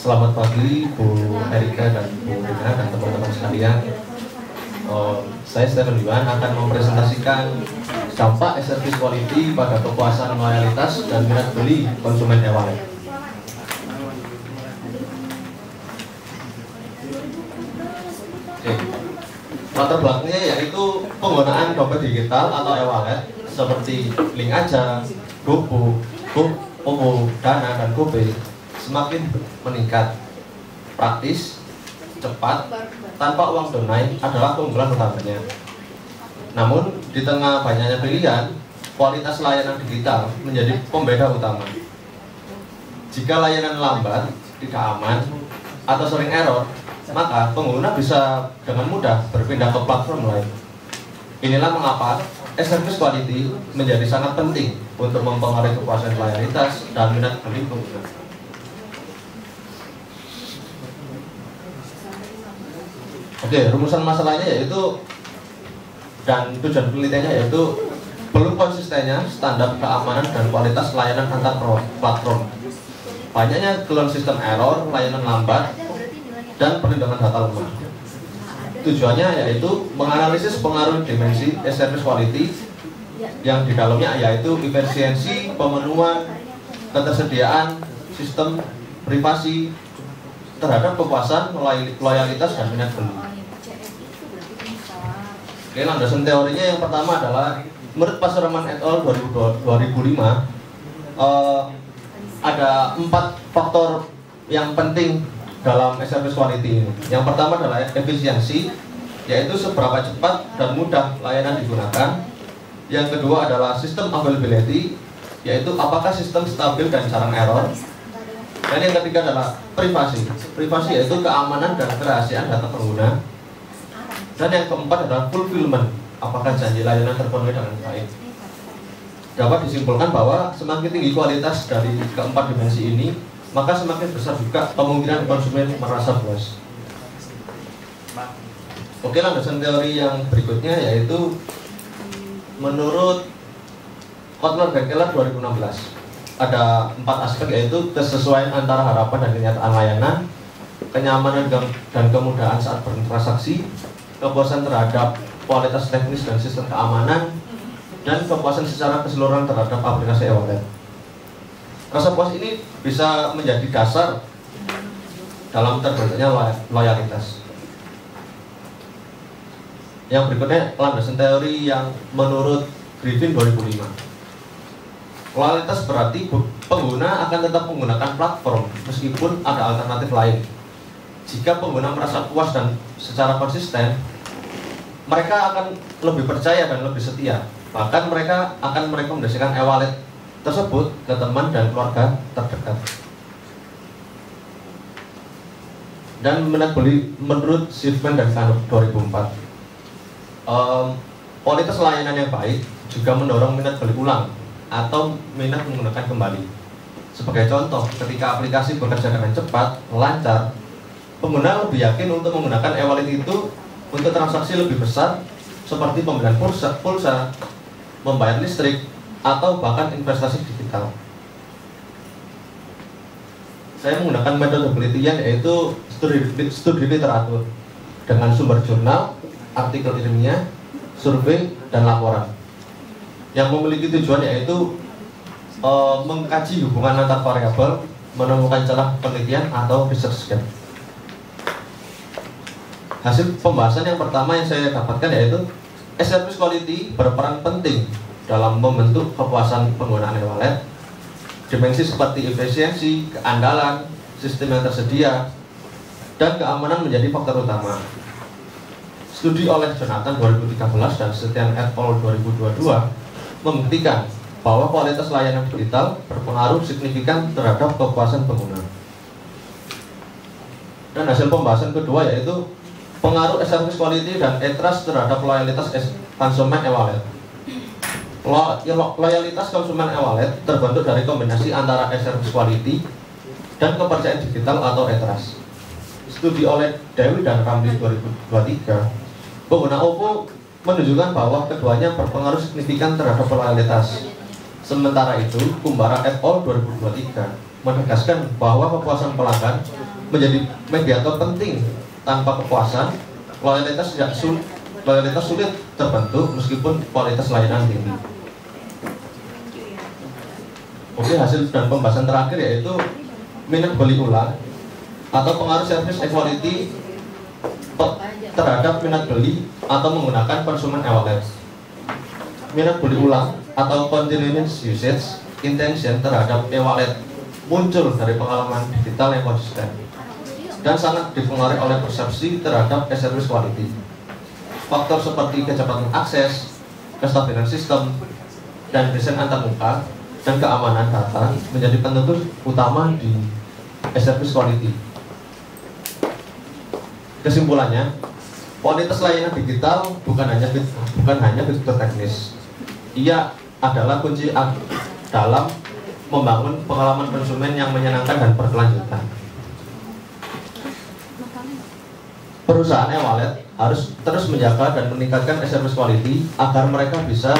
Selamat pagi Bu Erika dan Bu Rina dan teman-teman sekalian. Saya Stephen Yuan akan mempresentasikan dampak service quality pada kepuasan loyalitas dan minat beli konsumen e-wallet. Latar belakangnya yaitu penggunaan dompet digital atau e-wallet seperti Link Aja, GoPo, OVO, Dana, dan GoPay semakin meningkat. Praktis, cepat, tanpa uang tunai adalah keunggulan utamanya. Namun, di tengah banyaknya pilihan, kualitas layanan digital menjadi pembeda utama. Jika layanan lambat, tidak aman, atau sering error, maka pengguna bisa dengan mudah berpindah ke platform lain. Inilah mengapa service quality menjadi sangat penting untuk mempengaruhi kepuasan loyalitas dan minat beli pengguna. Oke, rumusan masalahnya yaitu dan tujuan penelitiannya yaitu perlu konsistennya standar keamanan dan kualitas layanan antar platform. Banyaknya keluhan sistem error, layanan lambat, dan perlindungan data lemah. Tujuannya yaitu menganalisis pengaruh dimensi service quality yang di dalamnya yaitu efisiensi, pemenuhan, ketersediaan, sistem, privasi terhadap kepuasan, loyalitas, dan minat beli. Oke, landasan teorinya yang pertama adalah menurut Passerman et al. 2005 ada 4 faktor yang penting dalam service quality ini. Yang pertama adalah efisiensi, yaitu seberapa cepat dan mudah layanan digunakan. Yang kedua adalah sistem availability, yaitu apakah sistem stabil dan jarang error. Dan yang ketiga adalah privasi. Privasi yaitu keamanan dan kerahasiaan data pengguna. Dan yang keempat adalah fulfillment, apakah janji layanan terpenuhi dengan baik. Dapat disimpulkan bahwa semakin tinggi kualitas dari keempat dimensi ini, maka semakin besar juga kemungkinan konsumen merasa puas. Oke, landasan teori yang berikutnya yaitu menurut Kotler dan Keller 2016 ada 4 aspek, yaitu kesesuaian antara harapan dan kenyataan layanan, kenyamanan dan kemudahan saat bertransaksi, kepuasan terhadap kualitas teknis dan sistem keamanan, dan kepuasan secara keseluruhan terhadap aplikasi e-wallet. Rasa puas ini bisa menjadi dasar dalam terbentuknya loyalitas. Yang berikutnya landasan teori yang menurut Griffin 2005. Loyalitas berarti pengguna akan tetap menggunakan platform meskipun ada alternatif lain. Jika pengguna merasa puas dan secara konsisten, mereka akan lebih percaya dan lebih setia. Bahkan mereka akan merekomendasikan e-wallet tersebut ke teman dan keluarga terdekat. Dan minat beli menurut Schiffman dan Kanoff 2004, kualitas layanan yang baik juga mendorong minat beli ulang atau minat menggunakan kembali. Sebagai contoh, ketika aplikasi bekerja dengan cepat, lancar, pengguna lebih yakin untuk menggunakan e-wallet itu untuk transaksi lebih besar seperti pembelian pulsa, membayar listrik, atau bahkan investasi digital. Saya menggunakan metode penelitian yaitu studi literatur dengan sumber jurnal, artikel ilmiah, survei, dan laporan yang memiliki tujuan yaitu mengkaji hubungan antar variabel, menemukan celah penelitian atau research gap. Hasil pembahasan yang pertama yang saya dapatkan yaitu service quality berperan penting dalam membentuk kepuasan penggunaan e-wallet. Dimensi seperti efisiensi, keandalan, sistem yang tersedia, dan keamanan menjadi faktor utama. Studi oleh Jonathan 2013 dan Setian et al. 2022 membuktikan bahwa kualitas layanan digital berpengaruh signifikan terhadap kepuasan pengguna. Dan hasil pembahasan kedua yaitu pengaruh service quality dan e-trust terhadap loyalitas konsumen e-wallet. Loyalitas konsumen e-wallet terbentuk dari kombinasi antara service quality dan kepercayaan digital atau e-trust. Studi oleh Dewi dan Ramli 2023, pengguna OVO menunjukkan bahwa keduanya berpengaruh signifikan terhadap loyalitas. Sementara itu, Kumbara et al. 2023 menegaskan bahwa kepuasan pelanggan menjadi mediator penting. Tanpa kepuasan, loyalitas sulit terbentuk meskipun kualitas layanan tinggi. Oke, hasil dan pembahasan terakhir yaitu minat beli ulang atau pengaruh service equality terhadap minat beli atau menggunakan konsumen e-wallet. Minat beli ulang atau continuous usage intention terhadap e-wallet muncul dari pengalaman digital yang konsisten dan sangat dipengaruhi oleh persepsi terhadap e-service quality. Faktor seperti kecepatan akses, kestabilan sistem, dan desain antarmuka dan keamanan data menjadi penentu utama di e-service quality. Kesimpulannya, kualitas layanan digital bukan hanya fitur teknis. Ia adalah kunci dalam membangun pengalaman konsumen yang menyenangkan dan berkelanjutan. Perusahaan e-wallet harus terus menjaga dan meningkatkan e-service quality agar mereka bisa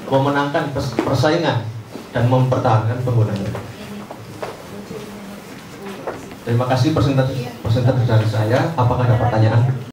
memenangkan persaingan dan mempertahankan penggunanya. Terima kasih presentasi dari saya. Apakah ada pertanyaan?